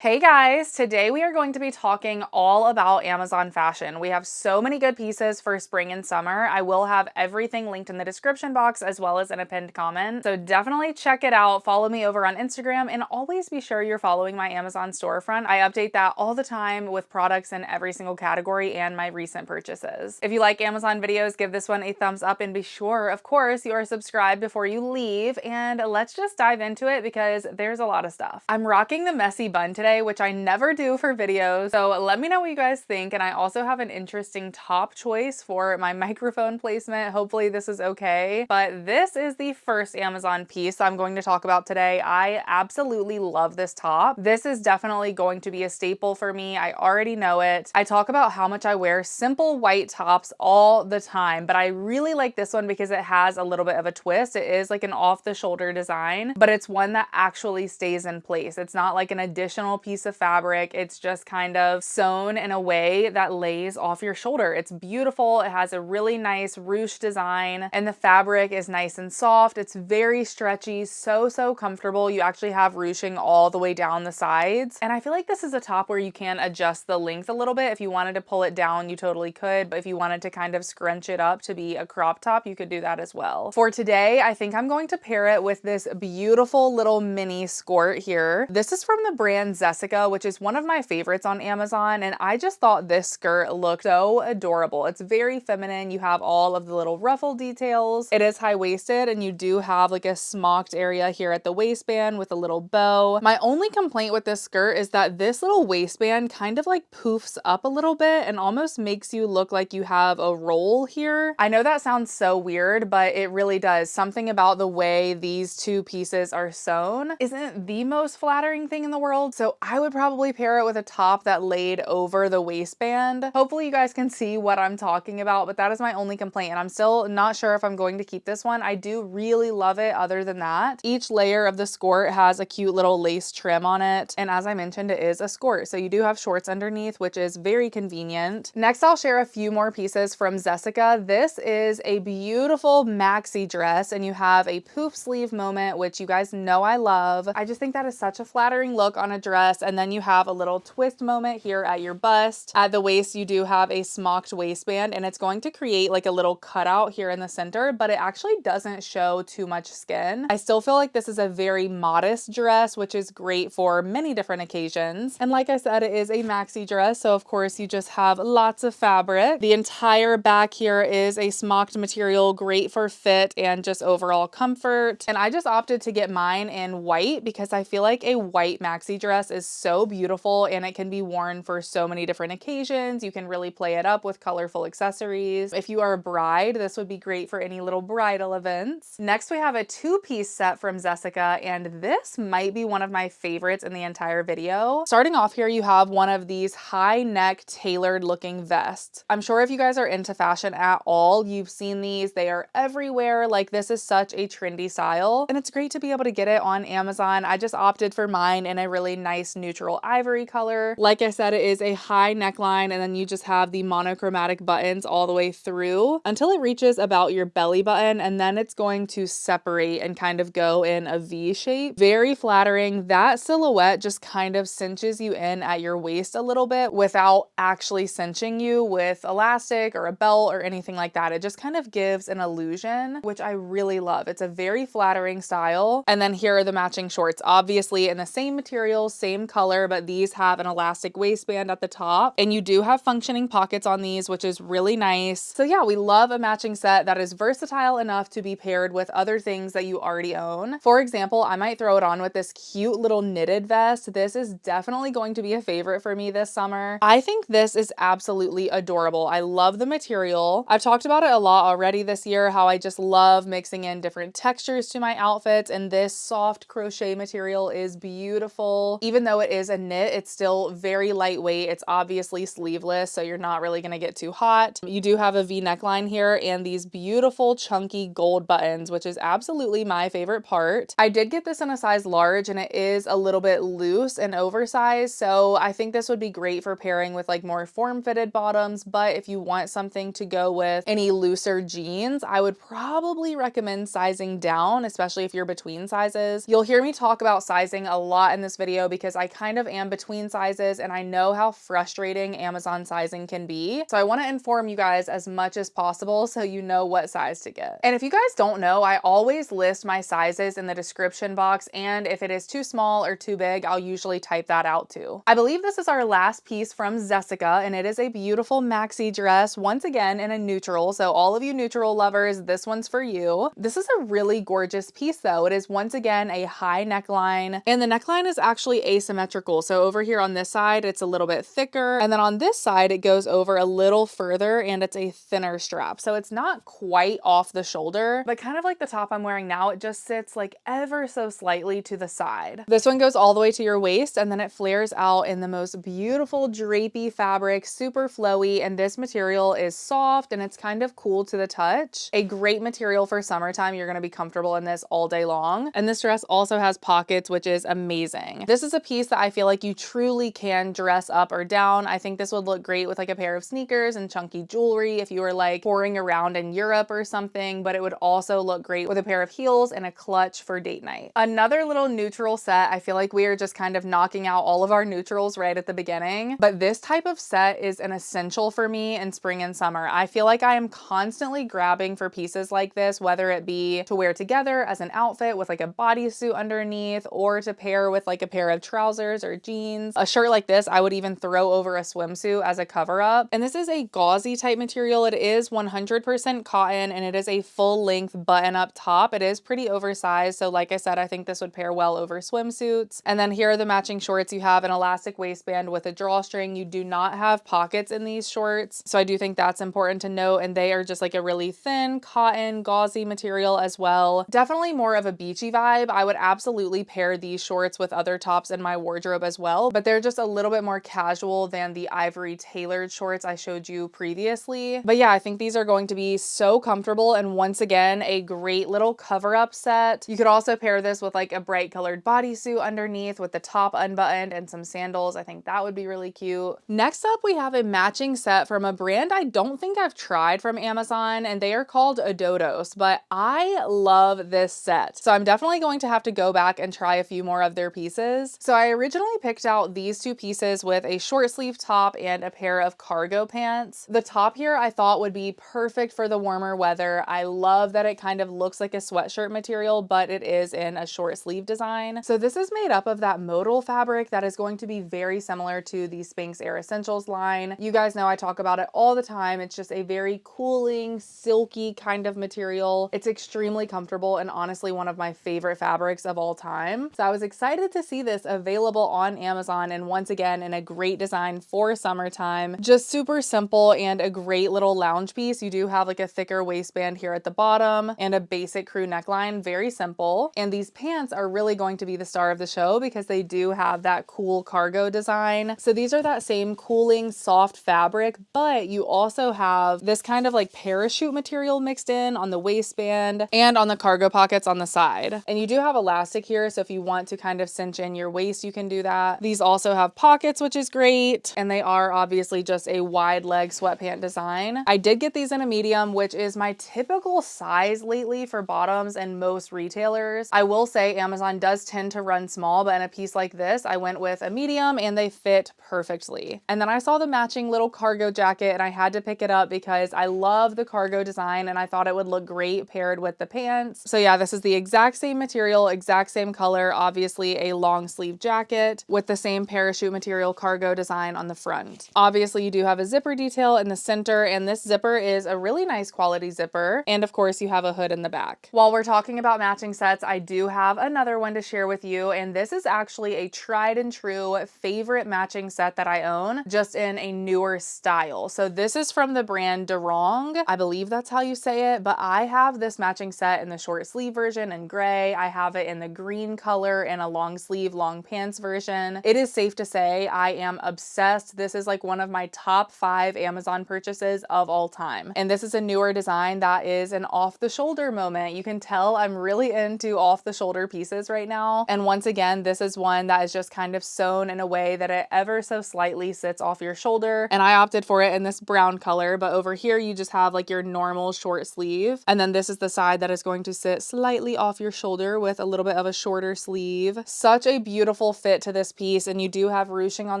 Hey guys, today we are going to be talking all about Amazon fashion. We have so many good pieces for spring and summer. I will have everything linked in the description box as well as in a pinned comment. So definitely check it out. Follow me over on Instagram and always be sure you're following my Amazon storefront. I update that all the time with products in every single category and my recent purchases. If you like Amazon videos, give this one a thumbs up and be sure, of course, you are subscribed before you leave. And let's just dive into it because there's a lot of stuff. I'm rocking the messy bun today, which I never do for videos. So let me know what you guys think. And I also have an interesting top choice for my microphone placement. Hopefully this is okay. But this is the first Amazon piece I'm going to talk about today. I absolutely love this top. This is definitely going to be a staple for me. I already know it. I talk about how much I wear simple white tops all the time, but I really like this one because it has a little bit of a twist. It is like an off the shoulder design, but it's one that actually stays in place. It's not like an additional piece of fabric. It's just kind of sewn in a way that lays off your shoulder. It's beautiful. It has a really nice ruche design and the fabric is nice and soft. It's very stretchy, so comfortable. You actually have ruching all the way down the sides. And I feel like this is a top where you can adjust the length a little bit. If you wanted to pull it down, you totally could. But if you wanted to kind of scrunch it up to be a crop top, you could do that as well. For today, I think I'm going to pair it with this beautiful little mini skirt here. This is from the brand Jessica, which is one of my favorites on Amazon, and I just thought this skirt looked so adorable. It's very feminine. You have all of the little ruffle details. It is high-waisted, and you do have like a smocked area here at the waistband with a little bow. My only complaint with this skirt is that this little waistband kind of like poofs up a little bit and almost makes you look like you have a roll here. I know that sounds so weird, but it really does. Something about the way these two pieces are sewn isn't the most flattering thing in the world, so I would probably pair it with a top that laid over the waistband. Hopefully you guys can see what I'm talking about, but that is my only complaint, and I'm still not sure if I'm going to keep this one. I do really love it other than that. Each layer of the skirt has a cute little lace trim on it, and as I mentioned, it is a skirt, so you do have shorts underneath, which is very convenient. Next, I'll share a few more pieces from Jessica. This is a beautiful maxi dress, and you have a poof sleeve moment, which you guys know I love. I just think that is such a flattering look on a dress, and then you have a little twist moment here at your bust. At the waist, you do have a smocked waistband, and it's going to create like a little cutout here in the center, but it actually doesn't show too much skin. I still feel like this is a very modest dress, which is great for many different occasions. And like I said, it is a maxi dress, so of course you just have lots of fabric. The entire back here is a smocked material, great for fit and just overall comfort. And I just opted to get mine in white because I feel like a white maxi dress is so beautiful and it can be worn for so many different occasions. You can really play it up with colorful accessories. If you are a bride, this would be great for any little bridal events. Next, we have a two-piece set from Jessica, and this might be one of my favorites in the entire video. Starting off here, you have one of these high neck tailored looking vests. I'm sure if you guys are into fashion at all, you've seen these. They are everywhere. Like, this is such a trendy style, and it's great to be able to get it on Amazon. I just opted for mine in a really nice neutral ivory color. Like I said, it is a high neckline, and then you just have the monochromatic buttons all the way through until it reaches about your belly button, and then it's going to separate and kind of go in a V shape. Very flattering. That silhouette just kind of cinches you in at your waist a little bit without actually cinching you with elastic or a belt or anything like that. It just kind of gives an illusion, which I really love. It's a very flattering style. And then here are the matching shorts, obviously in the same material, same color, but these have an elastic waistband at the top, and you do have functioning pockets on these, which is really nice. So yeah, we love a matching set that is versatile enough to be paired with other things that you already own. For example, I might throw it on with this cute little knitted vest. This is definitely going to be a favorite for me this summer. I think this is absolutely adorable. I love the material. I've talked about it a lot already this year, how I just love mixing in different textures to my outfits, and this soft crochet material is beautiful. Even though it is a knit, it's still very lightweight. It's obviously sleeveless, so you're not really gonna get too hot. You do have a V neckline here and these beautiful chunky gold buttons, which is absolutely my favorite part. I did get this in a size large, and it is a little bit loose and oversized, so I think this would be great for pairing with like more form-fitted bottoms. But if you want something to go with any looser jeans, I would probably recommend sizing down, especially if you're between sizes. You'll hear me talk about sizing a lot in this video because because I kind of am between sizes and I know how frustrating Amazon sizing can be. So I want to inform you guys as much as possible so you know what size to get. And if you guys don't know, I always list my sizes in the description box, and if it is too small or too big, I'll usually type that out too. I believe this is our last piece from Jessica, and it is a beautiful maxi dress, once again in a neutral. So all of you neutral lovers, this one's for you. This is a really gorgeous piece though. It is once again a high neckline, and the neckline is actually asymmetrical. So over here on this side, it's a little bit thicker, and then on this side, it goes over a little further and it's a thinner strap. So it's not quite off the shoulder, but kind of like the top I'm wearing now, it just sits like ever so slightly to the side. This one goes all the way to your waist, and then it flares out in the most beautiful drapey fabric, super flowy, and this material is soft and it's kind of cool to the touch. A great material for summertime. You're gonna be comfortable in this all day long. And this dress also has pockets, which is amazing. This is a piece that I feel like you truly can dress up or down. I think this would look great with like a pair of sneakers and chunky jewelry if you were like touring around in Europe or something, but it would also look great with a pair of heels and a clutch for date night. Another little neutral set. I feel like we are just kind of knocking out all of our neutrals right at the beginning, but this type of set is an essential for me in spring and summer. I feel like I am constantly grabbing for pieces like this, whether it be to wear together as an outfit with like a bodysuit underneath, or to pair with like a pair of trousers or jeans. A shirt like this I would even throw over a swimsuit as a cover up. And this is a gauzy type material. It is 100% cotton, and it is a full length button up top. It is pretty oversized, so like I said, I think this would pair well over swimsuits. And then here are the matching shorts. You have an elastic waistband with a drawstring. You do not have pockets in these shorts, so I do think that's important to note, and they are just like a really thin cotton gauzy material as well. Definitely more of a beachy vibe. I would absolutely pair these shorts with other tops in my wardrobe as well, but they're just a little bit more casual than the ivory tailored shorts I showed you previously. But yeah, I think these are going to be so comfortable, and once again, a great little cover up set. You could also pair this with like a bright colored bodysuit underneath with the top unbuttoned and some sandals. I think that would be really cute. Next up, we have a matching set from a brand I don't think I've tried from Amazon, and they are called Adodos, but I love this set. So I'm definitely going to have to go back and try a few more of their pieces. So I originally picked out these two pieces with a short sleeve top and a pair of cargo pants. The top here I thought would be perfect for the warmer weather. I love that it kind of looks like a sweatshirt material, but it is in a short sleeve design. So this is made up of that modal fabric that is going to be very similar to the Spanx Air Essentials line. You guys know I talk about it all the time. It's just a very cooling, silky kind of material. It's extremely comfortable and honestly one of my favorite fabrics of all time. So I was excited to see this available on Amazon, and once again in a great design for summertime. Just super simple and a great little lounge piece. You do have like a thicker waistband here at the bottom and a basic crew neckline, very simple. And these pants are really going to be the star of the show because they do have that cool cargo design. So these are that same cooling soft fabric, but you also have this kind of like parachute material mixed in on the waistband and on the cargo pockets on the side. And you do have elastic here, so if you want to kind of cinch in your waist, you can do that. These also have pockets, which is great, and they are obviously just a wide leg sweatpant design. I did get these in a medium, which is my typical size lately for bottoms and most retailers. I will say Amazon does tend to run small, but in a piece like this, I went with a medium and they fit perfectly. And then I saw the matching little cargo jacket and I had to pick it up because I love the cargo design and I thought it would look great paired with the pants. So yeah, this is the exact same material, exact same color, obviously a long sleeve jacket with the same parachute material cargo design on the front. Obviously you do have a zipper detail in the center, and this zipper is a really nice quality zipper. And of course you have a hood in the back. While we're talking about matching sets, I do have another one to share with you, and this is actually a tried and true favorite matching set that I own, just in a newer style. So this is from the brand Durong. I believe that's how you say it, but I have this matching set in the short sleeve version in gray. I have it in the green color in a long sleeve, long pants version. It is safe to say I am obsessed. This is like one of my top 5 Amazon purchases of all time. And this is a newer design that is an off the shoulder moment. You can tell I'm really into off the shoulder pieces right now. And once again, this is one that is just kind of sewn in a way that it ever so slightly sits off your shoulder. And I opted for it in this brown color, but over here you just have like your normal short sleeve. And then this is the side that is going to sit slightly off your shoulder with a little bit of a shorter sleeve. Such a beautiful beautiful fit to this piece, and you do have ruching on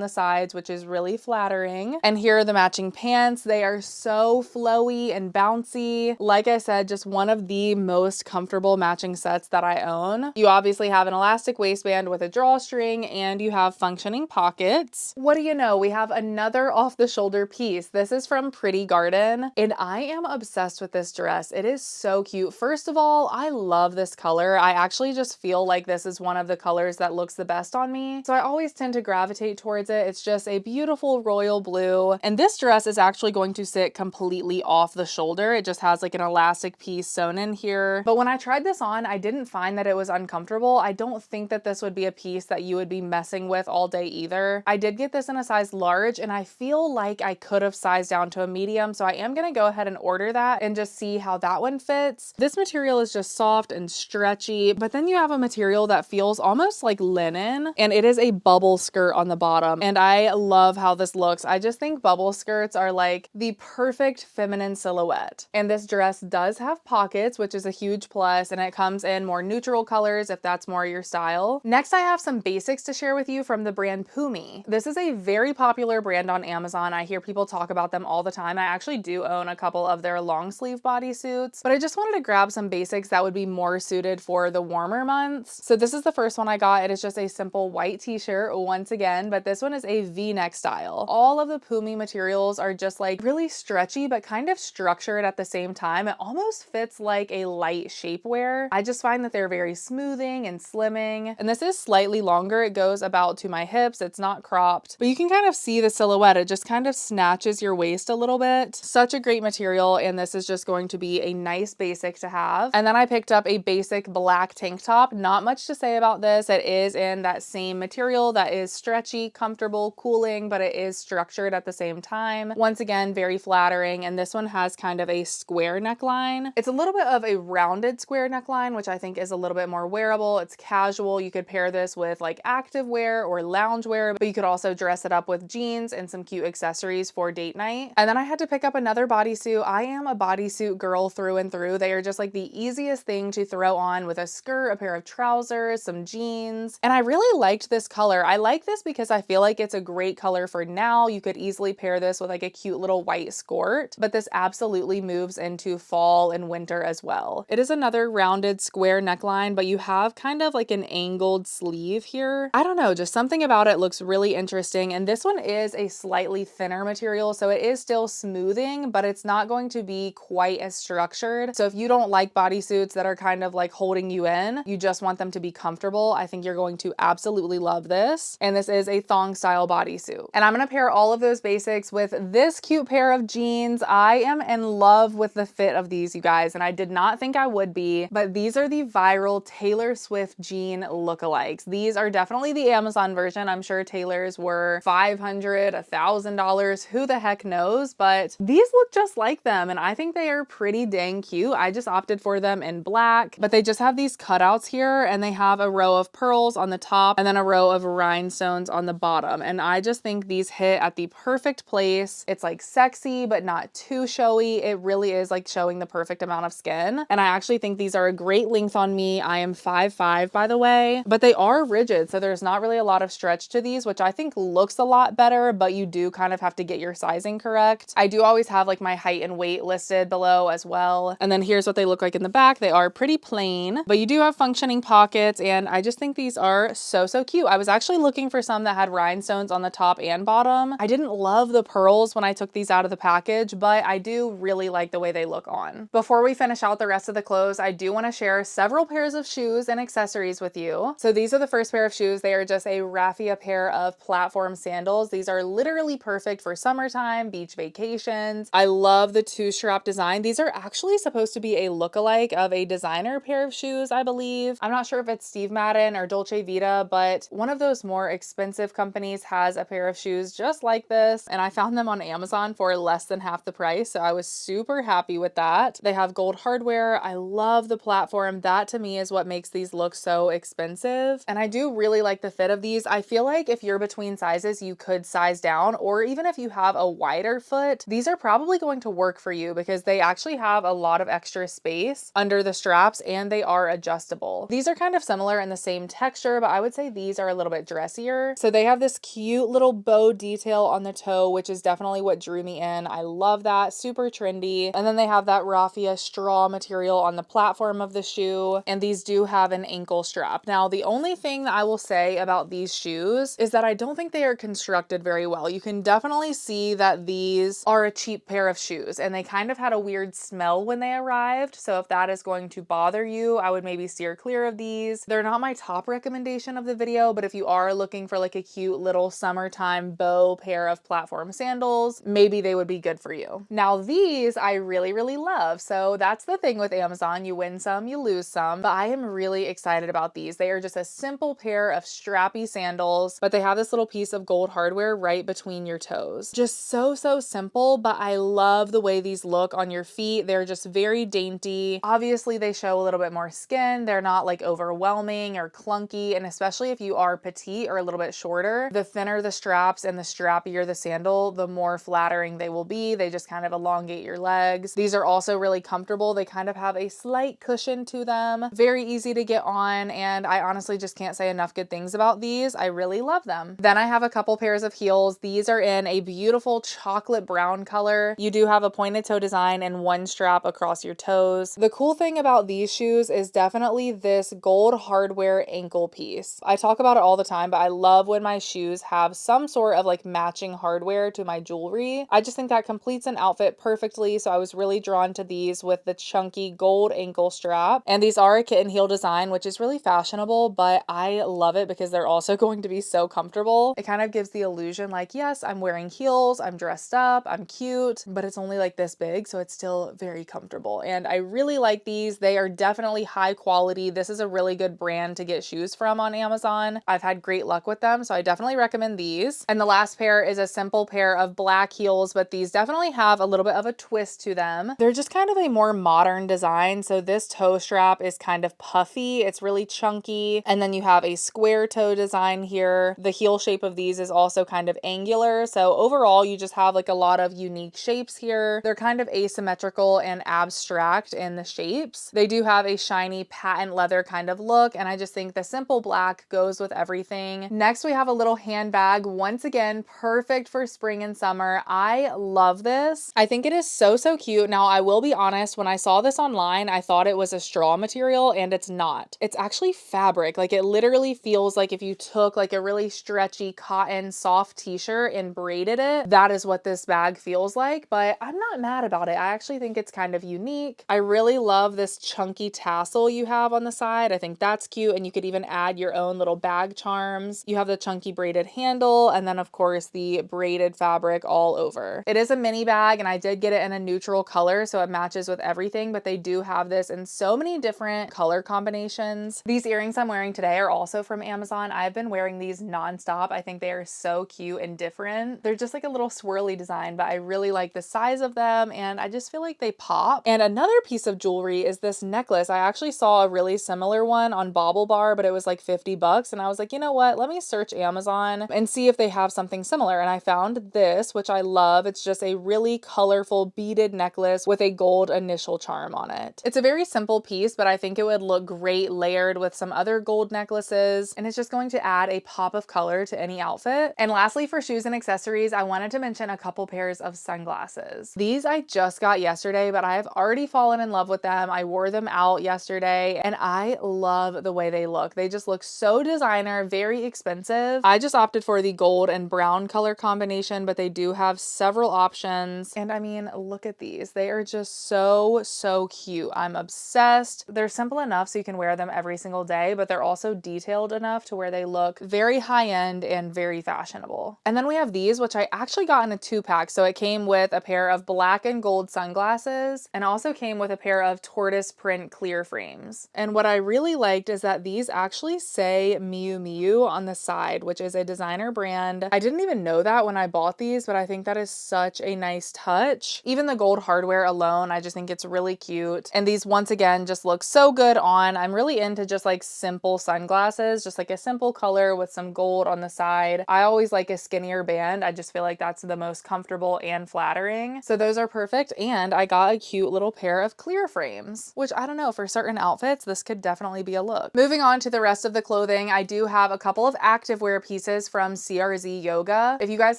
the sides, which is really flattering. And here are the matching pants. They are so flowy and bouncy. Like I said, just one of the most comfortable matching sets that I own. You obviously have an elastic waistband with a drawstring, and you have functioning pockets. What do you know? We have another off-the-shoulder piece. This is from Pretty Garden, and I am obsessed with this dress. It is so cute. First of all, I love this color. I actually just feel like this is one of the colors that looks the best on me, so I always tend to gravitate towards it. It's just a beautiful royal blue, and this dress is actually going to sit completely off the shoulder. It just has like an elastic piece sewn in here, but when I tried this on, I didn't find that it was uncomfortable. I don't think that this would be a piece that you would be messing with all day either. I did get this in a size large, and I feel like I could have sized down to a medium, so I am gonna go ahead and order that and just see how that one fits. This material is just soft and stretchy, but then you have a material that feels almost like linen, and it is a bubble skirt on the bottom, and I love how this looks. I just think bubble skirts are like the perfect feminine silhouette. And this dress does have pockets, which is a huge plus, and it comes in more neutral colors if that's more your style. Next, I have some basics to share with you from the brand Pumi. This is a very popular brand on Amazon. I hear people talk about them all the time. I actually do own a couple of their long sleeve bodysuits, but I just wanted to grab some basics that would be more suited for the warmer months. So this is the first one I got. It is just a simple white t-shirt once again, but this one is a V-neck style. All of the Pumi materials are just like really stretchy, but kind of structured at the same time. It almost fits like a light shapewear. I just find that they're very smoothing and slimming. And this is slightly longer. It goes about to my hips. It's not cropped, but you can kind of see the silhouette. It just kind of snatches your waist a little bit. Such a great material, and this is just going to be a nice basic to have. And then I picked up a basic black tank top. Not much to say about this. It is in that same material that is stretchy, comfortable, cooling, but it is structured at the same time. Once again, very flattering, and this one has kind of a square neckline. It's a little bit of a rounded square neckline, which I think is a little bit more wearable. It's casual. You could pair this with like active wear or lounge wear, but you could also dress it up with jeans and some cute accessories for date night. And then I had to pick up another bodysuit. I am a bodysuit girl through and through. They are just like the easiest thing to throw on with a skirt, a pair of trousers, some jeans. And I really liked this color. I like this because I feel like it's a great color for now. You could easily pair this with like a cute little white skirt, but this absolutely moves into fall and winter as well. It is another rounded square neckline, but you have kind of like an angled sleeve here. I don't know, just something about it looks really interesting. And this one is a slightly thinner material, so it is still smoothing, but it's not going to be quite as structured. So if you don't like bodysuits that are kind of like holding you in, you just want them to be comfortable, I think you're going to absolutely love this. And this is a thong style bodysuit. And I'm gonna pair all of those basics with this cute pair of jeans. I am in love with the fit of these, you guys, and I did not think I would be, but these are the viral Taylor Swift jean lookalikes. These are definitely the Amazon version. I'm sure Taylor's were $500, $1,000, who the heck knows, but these look just like them, and I think they are pretty dang cute. I just opted for them in black, but they just have these cutouts here, and they have a row of pearls on the top and then a row of rhinestones on the bottom, and I just think these hit at the perfect place. It's like sexy, but not too showy. It really is like showing the perfect amount of skin, and I actually think these are a great length on me. I am 5'5", by the way, but they are rigid, so there's not really a lot of stretch to these, which I think looks a lot better, but you do kind of have to get your sizing correct. I do always have like my height and weight listed below as well. And then here's what they look like in the back. They are pretty plain, but you do have functioning pockets, and I just think these are so cute. I was actually looking for some that had rhinestones on the top and bottom. I didn't love the pearls when I took these out of the package, but I do really like the way they look on. Before we finish out the rest of the clothes, I do want to share several pairs of shoes and accessories with you. So these are the first pair of shoes. They are just a raffia pair of platform sandals. These are literally perfect for summertime, beach vacations. I love the two-strap design. These are actually supposed to be a lookalike of a designer pair of shoes, I believe. I'm not sure if it's Steve Madden or Dolce Vita, but one of those more expensive companies has a pair of shoes just like this, and I found them on Amazon for less than half the price, so I was super happy with that. They have gold hardware. I love the platform. That to me is what makes these look so expensive, and I do really like the fit of these. I feel like if you're between sizes, you could size down, or even if you have a wider foot, these are probably going to work for you because they actually have a lot of extra space under the straps and they are adjustable. These are kind of similar in the same texture, but I would would say these are a little bit dressier. So they have this cute little bow detail on the toe, which is definitely what drew me in. I love that, super trendy. And then they have that raffia straw material on the platform of the shoe, and these do have an ankle strap. Now, the only thing that I will say about these shoes is that I don't think they are constructed very well. You can definitely see that these are a cheap pair of shoes, and they kind of had a weird smell when they arrived. So if that is going to bother you, I would maybe steer clear of these. They're not my top recommendation of the video, but if you are looking for like a cute little summertime bow pair of platform sandals, maybe they would be good for you. Now these I really, really love. So that's the thing with Amazon. You win some, you lose some, but I am really excited about these. They are just a simple pair of strappy sandals, but they have this little piece of gold hardware right between your toes. Just so simple, but I love the way these look on your feet. They're just very dainty. Obviously they show a little bit more skin. They're not like overwhelming or clunky, and especially if you are petite or a little bit shorter, the thinner the straps and the strappier the sandal, the more flattering they will be. They just kind of elongate your legs. These are also really comfortable. They kind of have a slight cushion to them. Very easy to get on, and I honestly just can't say enough good things about these. I really love them. Then I have a couple pairs of heels. These are in a beautiful chocolate brown color. You do have a pointed toe design and one strap across your toes. The cool thing about these shoes is definitely this gold hardware ankle piece. I talk about it all the time, but I love when my shoes have some sort of like matching hardware to my jewelry. I just think that completes an outfit perfectly. So I was really drawn to these with the chunky gold ankle strap. And these are a kitten heel design, which is really fashionable, but I love it because they're also going to be so comfortable. It kind of gives the illusion like, yes, I'm wearing heels, I'm dressed up, I'm cute, but it's only like this big, so it's still very comfortable. And I really like these. They are definitely high quality. This is a really good brand to get shoes from on Amazon. I've had great luck with them, so I definitely recommend these. And the last pair is a simple pair of black heels, but these definitely have a little bit of a twist to them. They're just kind of a more modern design. So this toe strap is kind of puffy. It's really chunky. And then you have a square toe design here. The heel shape of these is also kind of angular. So overall, you just have like a lot of unique shapes here. They're kind of asymmetrical and abstract in the shapes. They do have a shiny patent leather kind of look, and I just think the simple black goes with everything. Next, we have a little handbag. Once again, perfect for spring and summer. I love this. I think it is so cute. Now, I will be honest, when I saw this online, I thought it was a straw material, and it's not. It's actually fabric. Like, it literally feels like if you took like a really stretchy cotton soft t-shirt and braided it, that is what this bag feels like, but I'm not mad about it. I actually think it's kind of unique. I really love this chunky tassel you have on the side. I think that's cute, and you could even add your own little bag charms. You have the chunky braided handle, and then of course the braided fabric all over. It is a mini bag, and I did get it in a neutral color, so it matches with everything, but they do have this in so many different color combinations. These earrings I'm wearing today are also from Amazon. I've been wearing these nonstop. I think they are so cute and different. They're just like a little swirly design, but I really like the size of them, and I just feel like they pop. And another piece of jewelry is this necklace. I actually saw a really similar one on Bobble Bar, but it was like 50 bucks, and I was like, you know what? Let me search Amazon and see if they have something similar. And I found this, which I love. It's just a really colorful beaded necklace with a gold initial charm on it. It's a very simple piece, but I think it would look great layered with some other gold necklaces, and it's just going to add a pop of color to any outfit. And lastly, for shoes and accessories, I wanted to mention a couple pairs of sunglasses. These I just got yesterday, but I have already fallen in love with them. I wore them out yesterday, and I love the way they look. They just look so designer, very expensive. I just opted for the gold and brown color combination, but they do have several options. And I mean, look at these. They are just so cute. I'm obsessed. They're simple enough so you can wear them every single day, but they're also detailed enough to where they look very high-end and very fashionable. And then we have these, which I actually got in a 2-pack. So it came with a pair of black and gold sunglasses, and also came with a pair of tortoise print clear frames. And what I really liked is that these actually say Miu Miu on the side, which is a designer brand. I didn't even know that when I bought these, but I think that is such a nice touch. Even the gold hardware alone, I just think it's really cute. And these, once again, just look so good on. I'm really into just like simple sunglasses, just like a simple color with some gold on the side. I always like a skinnier band. I just feel like that's the most comfortable and flattering. So those are perfect. And I got a cute little pair of clear frames, which I don't know, for certain outfits, this could definitely be a look. Moving on to the rest of the clothing clothing, I do have a couple of activewear pieces from CRZ Yoga. If you guys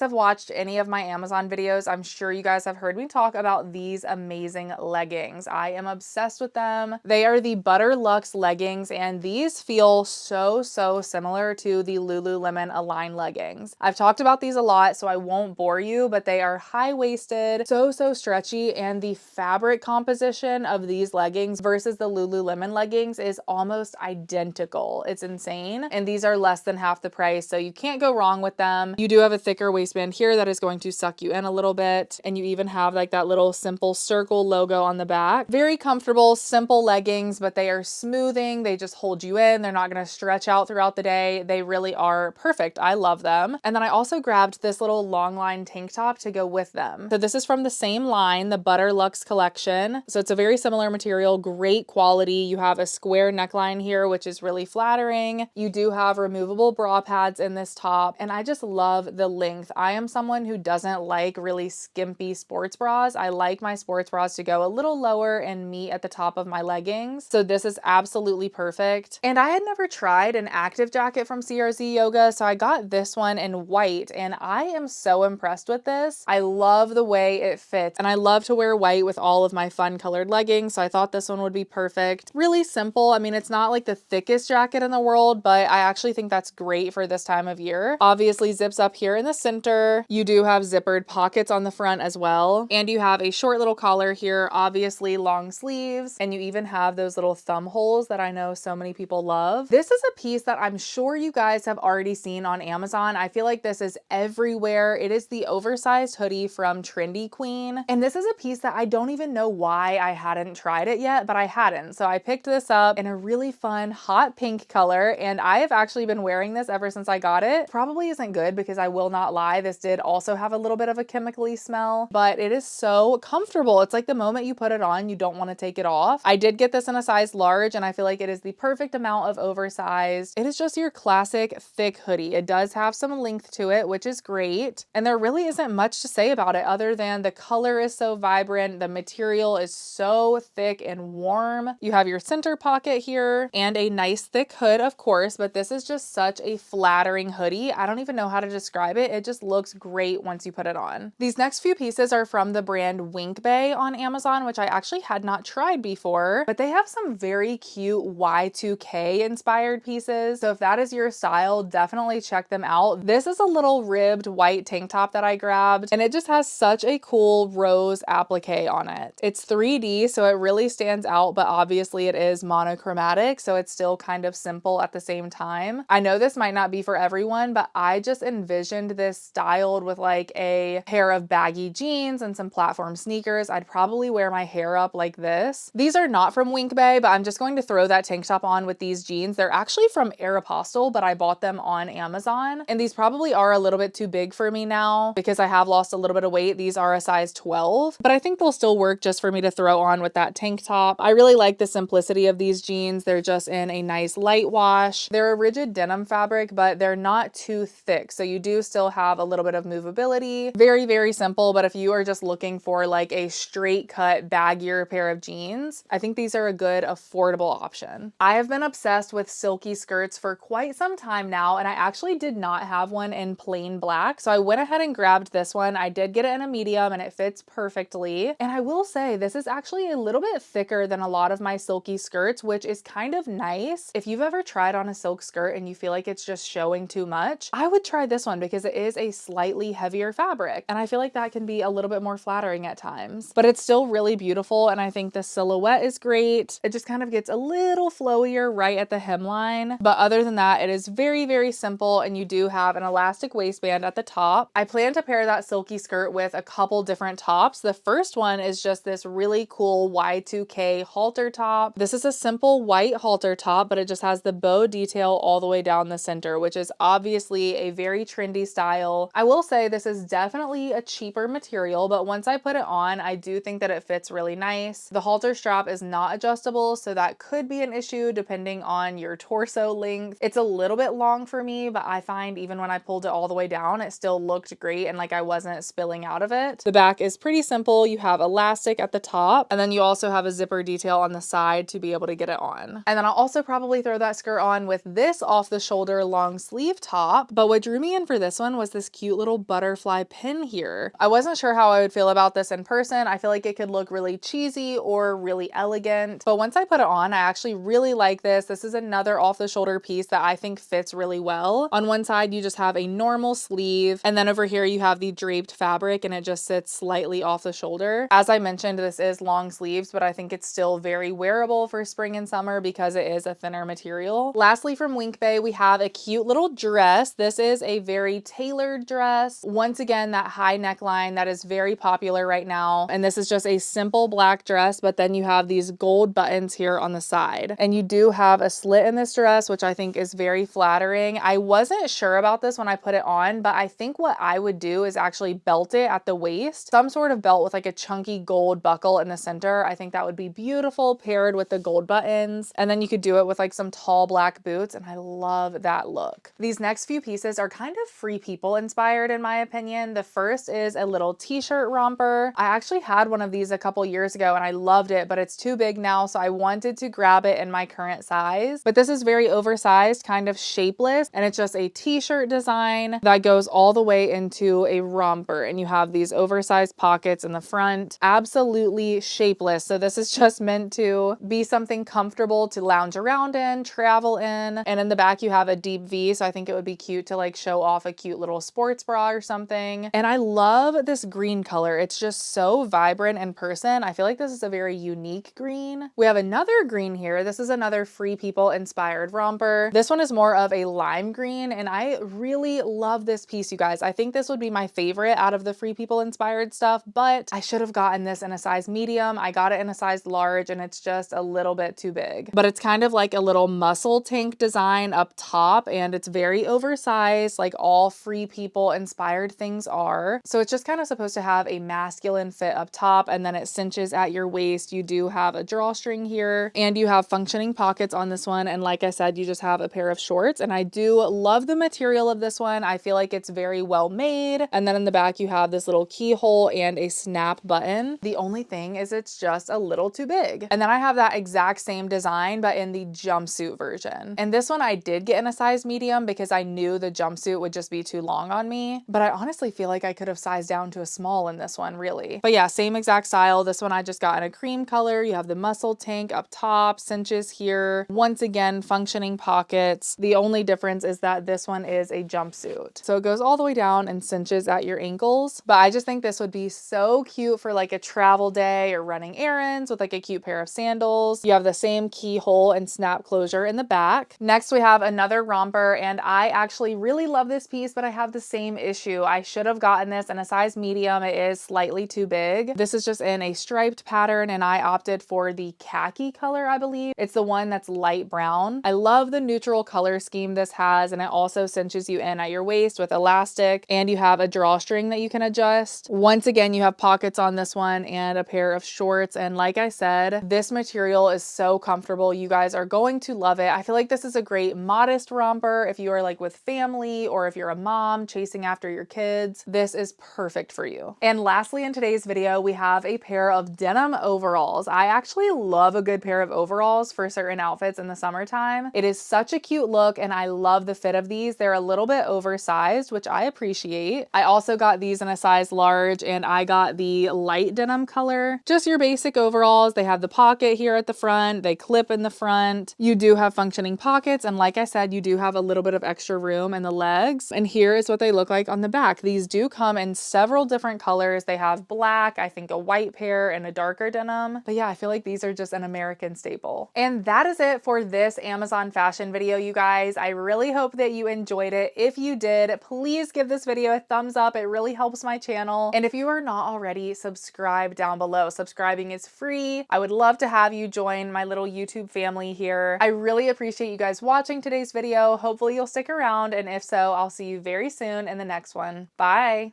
have watched any of my Amazon videos, I'm sure you guys have heard me talk about these amazing leggings. I am obsessed with them. They are the Butter Luxe leggings, and these feel so similar to the Lululemon Align leggings. I've talked about these a lot, so I won't bore you, but they are high-waisted, so stretchy, and the fabric composition of these leggings versus the Lululemon leggings is almost identical. It's insane, and these are less than half the price, so you can't go wrong with them. You do have a thicker waistband here that is going to suck you in a little bit, and you even have like that little simple circle logo on the back. Very comfortable, simple leggings, but they are smoothing. They just hold you in. They're not going to stretch out throughout the day. They really are perfect. I love them. And then I also grabbed this little long line tank top to go with them. So this is from the same line, the Butter Luxe collection. So it's a very similar material, great quality. You have a square neckline here, which is really flattering. You do have removable bra pads in this top, and I just love the length. I am someone who doesn't like really skimpy sports bras. I like my sports bras to go a little lower and meet at the top of my leggings. So this is absolutely perfect. And I had never tried an active jacket from CRZ Yoga, so I got this one in white, and I am so impressed with this. I love the way it fits, and I love to wear white with all of my fun colored leggings, so I thought this one would be perfect. Really simple. I mean, it's not like the thickest jacket in the world, but I actually think that's great for this time of year. Obviously zips up here in the center. You do have zippered pockets on the front as well, and you have a short little collar here, obviously long sleeves, and you even have those little thumb holes that I know so many people love. This is a piece that I'm sure you guys have already seen on Amazon. I feel like this is everywhere. It is the oversized hoodie from Trendy Queen, and this is a piece that I don't even know why I hadn't tried it yet, but I hadn't. So I picked this up in a really fun hot pink color, and I have actually been wearing this ever since I got it. Probably isn't good because I will not lie, this did also have a little bit of a chemically smell, but it is so comfortable. It's like the moment you put it on, you don't want to take it off. I did get this in a size large, and I feel like it is the perfect amount of oversized. It is just your classic thick hoodie. It does have some length to it, which is great, and there really isn't much to say about it other than the color is so vibrant, the material is so thick and warm. You have your center pocket here and a nice thick hood, of course, but this is just such a flattering hoodie. I don't even know how to describe it. It just looks great once you put it on. These next few pieces are from the brand Wink Bay on Amazon, which I actually had not tried before, but they have some very cute Y2K inspired pieces. So if that is your style, definitely check them out. This is a little ribbed white tank top that I grabbed, and it just has such a cool rose applique on it. It's 3D, so it really stands out, but obviously it is monochromatic, so it's still kind of simple at the same time. I know this might not be for everyone, but I just envisioned this styled with like a pair of baggy jeans and some platform sneakers. I'd probably wear my hair up like this. These are not from Wink Bay, but I'm just going to throw that tank top on with these jeans. They're actually from Aeropostale, but I bought them on Amazon, and these probably are a little bit too big for me now because I have lost a little bit of weight. These are a size 12, but I think they'll still work just for me to throw on with that tank top. I really like the simplicity of these jeans. They're just in a nice light wash. They're a rigid denim fabric, but they're not too thick, so you do still have a little bit of movability. Very simple, but if you are just looking for like a straight cut baggier pair of jeans, I think these are a good affordable option. I have been obsessed with silky skirts for quite some time now, and I actually did not have one in plain black, so I went ahead and grabbed this one. I did get it in a medium, and it fits perfectly. And I will say this is actually a little bit thicker than a lot of my silky skirts, which is kind of nice. If you've ever tried on a silk skirt and you feel like it's just showing too much, I would try this one because it is a slightly heavier fabric, and I feel like that can be a little bit more flattering at times, but it's still really beautiful. And I think the silhouette is great. It just kind of gets a little flowier right at the hemline, but other than that, it is very simple, and you do have an elastic waistband at the top. I plan to pair that silky skirt with a couple different tops. The first one is just this really cool Y2K halter top. This is a simple white halter top, but it just has the bow detail all the way down the center, which is obviously a very trendy style. I will say this is definitely a cheaper material, but once I put it on, I do think that it fits really nice. The halter strap is not adjustable, so that could be an issue depending on your torso length. It's a little bit long for me, but I find even when I pulled it all the way down, it still looked great and like I wasn't spilling out of it. The back is pretty simple. You have elastic at the top, and then you also have a zipper detail on the side to be able to get it on. And then I'll also probably throw that skirt on with this off the shoulder long sleeve top. But what drew me in for this one was this cute little butterfly pin here. I wasn't sure how I would feel about this in person. I feel like it could look really cheesy or really elegant. But once I put it on, I actually really like this. This is another off the shoulder piece that I think fits really well. On one side, you just have a normal sleeve. And then over here, you have the draped fabric and it just sits slightly off the shoulder. As I mentioned, this is long sleeves, but I think it's still very wearable for spring and summer because it is a thinner material. Lastly, from Winkbay, we have a cute little dress. This is a very tailored dress. Once again, that high neckline that is very popular right now. And this is just a simple black dress, but then you have these gold buttons here on the side. And you do have a slit in this dress, which I think is very flattering. I wasn't sure about this when I put it on, but I think what I would do is actually belt it at the waist. Some sort of belt with like a chunky gold buckle in the center. I think that would be beautiful paired with the gold buttons. And then you could do it with like some tall black boots, and I love that look. These next few pieces are kind of Free People inspired in my opinion. The first is a little t-shirt romper. I actually had one of these a couple years ago and I loved it, but it's too big now, so I wanted to grab it in my current size. But this is very oversized, kind of shapeless, and it's just a t-shirt design that goes all the way into a romper, and you have these oversized pockets in the front. Absolutely shapeless. So this is just meant to be something comfortable to lounge around in, travel in, and in the back you have a deep V, so I think it would be cute to like show off a cute little sports bra or something. And I love this green color. It's just so vibrant in person. I feel like this is a very unique green. We have another green here. This is another Free People inspired romper. This one is more of a lime green, and I really love this piece, you guys. I think this would be my favorite out of the Free People inspired stuff, but I should have gotten this in a size medium. I got it in a size large and it's just a little bit too big. But it's kind of like a little muscle tank design up top, and it's very oversized like all Free People inspired things are. So it's just kind of supposed to have a masculine fit up top, and then it cinches at your waist. You do have a drawstring here, and you have functioning pockets on this one. And like I said, you just have a pair of shorts, and I do love the material of this one. I feel like it's very well made. And then in the back, you have this little keyhole and a snap button. The only thing is it's just a little too big. And then I have that exact same design, but in the jumpsuit version. And this one I did get in a size medium because I knew the jumpsuit would just be too long on me. But I honestly feel like I could have sized down to a small in this one, really. But yeah, same exact style. This one I just got in a cream color. You have the muscle tank up top, cinches here. Once again, functioning pockets. The only difference is that this one is a jumpsuit. So it goes all the way down and cinches at your ankles. But I just think this would be so cute for like a travel day or running errands with like a cute pair of sandals. You have the same keyhole and snap closure in the back. Next, we have another romper, and I actually really love this piece, but I have the same issue. I should have gotten this in a size medium. It is slightly too big. This is just in a striped pattern, and I opted for the khaki color, I believe. It's the one that's light brown. I love the neutral color scheme this has, and it also cinches you in at your waist with elastic, and you have a drawstring that you can adjust. Once again, you have pockets on this one and a pair of shorts, and like I said, this material is so comfortable. You guys are going to love it. I feel like this is a great modest romper if you are like with family, or if you're a mom chasing after your kids. This is perfect for you. And lastly, in today's video, we have a pair of denim overalls. I actually love a good pair of overalls for certain outfits in the summertime. It is such a cute look, and I love the fit of these. They're a little bit oversized, which I appreciate. I also got these in a size large, and I got the light denim color. Just your basic overalls. They have the pocket here at the front. They clip in the front. You do have functioning pockets, and like I said, you do have a little bit of extra room in the legs. And here is what they look like on the back. These do come in several different colors. They have black, I think a white pair, and a darker denim. But yeah, I feel like these are just an American staple. And that is it for this Amazon fashion video, you guys. I really hope that you enjoyed it. If you did, please give this video a thumbs up. It really helps my channel. And if you are not already, subscribe down below. Subscribing is free. I would love to have you join my little YouTube family here. I really appreciate you guys watching today's video. Hopefully you'll stick around, and if so, I'll see you very soon in the next one. Bye.